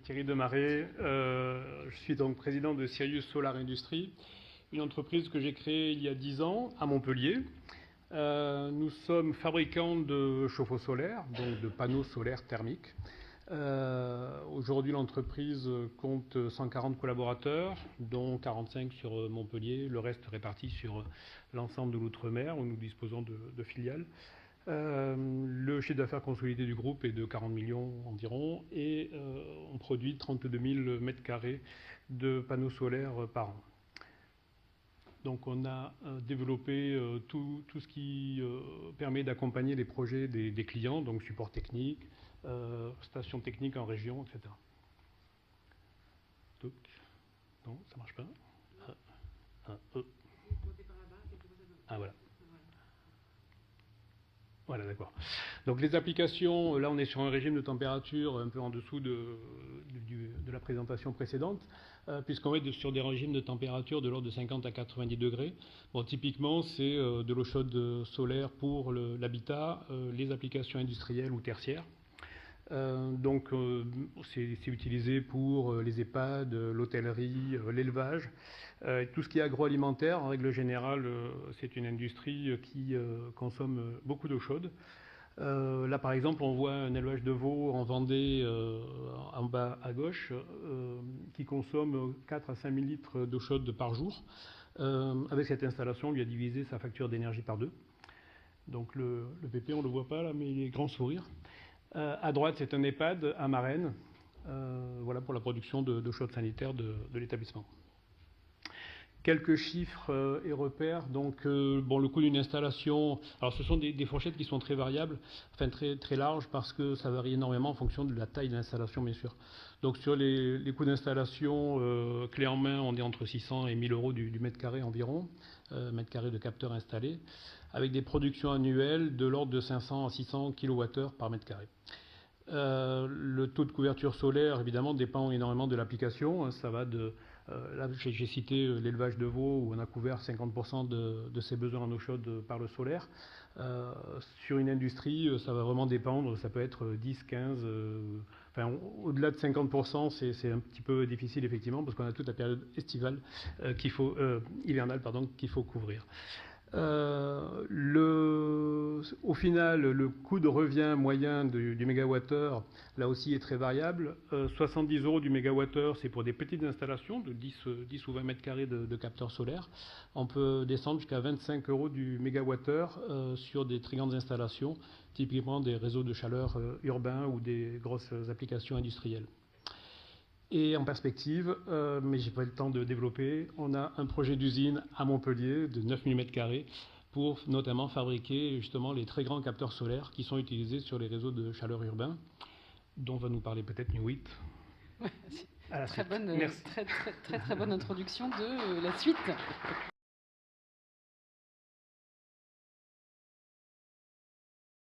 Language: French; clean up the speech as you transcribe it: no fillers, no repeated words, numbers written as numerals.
Thierry Demaret. Je suis donc président de Sirius Solar Industries, une entreprise que j'ai créée il y a 10 ans à Montpellier. Nous sommes fabricants de chauffe-eau solaires, donc de panneaux solaires thermiques. Aujourd'hui, l'entreprise compte 140 collaborateurs, dont 45 sur Montpellier, le reste réparti sur l'ensemble de l'outre-mer où nous disposons de filiales. Le chiffre d'affaires consolidé du groupe est de 40 millions environ et on produit 32 000 mètres carrés de panneaux solaires par an. Donc on a développé tout ce qui permet d'accompagner les projets des clients, donc support technique, stations techniques en région, etc. Donc, non, ça marche pas. Ah voilà. Voilà, d'accord. Donc les applications, là on est sur un régime de température un peu en dessous de la présentation précédente, puisqu'on est sur des régimes de température de l'ordre de 50 à 90 degrés. Bon, typiquement, c'est de l'eau chaude solaire pour l'habitat, les applications industrielles ou tertiaires. Donc c'est utilisé pour les EHPAD, l'hôtellerie, l'élevage. Tout ce qui est agroalimentaire, en règle générale, c'est une industrie qui consomme beaucoup d'eau chaude. Là, par exemple, on voit un élevage de veaux en Vendée, en bas à gauche, qui consomme 4 à 5 000 litres d'eau chaude par jour. Avec cette installation, on lui a divisé sa facture d'énergie par 2. Donc le PP, on ne le voit pas là, mais il est grand sourire. À droite, c'est un EHPAD à Marennes, voilà pour la production d'eau chaude sanitaire de l'établissement. Quelques chiffres et repères. Donc, bon, le coût d'une installation, alors ce sont des fourchettes qui sont très variables, enfin très larges, parce que ça varie énormément en fonction de la taille de l'installation, bien sûr. Donc, sur les coûts d'installation, clé en main, on est entre 600 et 1000 euros du mètre carré environ, mètre carré de capteurs installés, avec des productions annuelles de l'ordre de 500 à 600 kWh par mètre carré. Le taux de couverture solaire, évidemment, dépend énormément de l'application. Ça va de... là, j'ai cité l'élevage de veaux où on a couvert 50% de ses besoins en eau chaude par le solaire. Sur une industrie, ça va vraiment dépendre. Ça peut être 10, 15... enfin, au-delà de 50%, c'est un petit peu difficile, effectivement, parce qu'on a toute la période estivale hivernale qu'il faut couvrir. Au final, le coût de revient moyen du mégawattheure, là aussi, est très variable. 70 euros du mégawattheure, c'est pour des petites installations de 10 ou 20 mètres carrés de capteurs solaires. On peut descendre jusqu'à 25 euros du mégawattheure sur des très grandes installations, typiquement des réseaux de chaleur urbains ou des grosses applications industrielles. Et en perspective, mais j'ai pas eu le temps de développer, on a un projet d'usine à Montpellier de 9 000 m² pour notamment fabriquer justement les très grands capteurs solaires qui sont utilisés sur les réseaux de chaleur urbains, dont va nous parler peut-être Nuit. Très bonne introduction de la suite.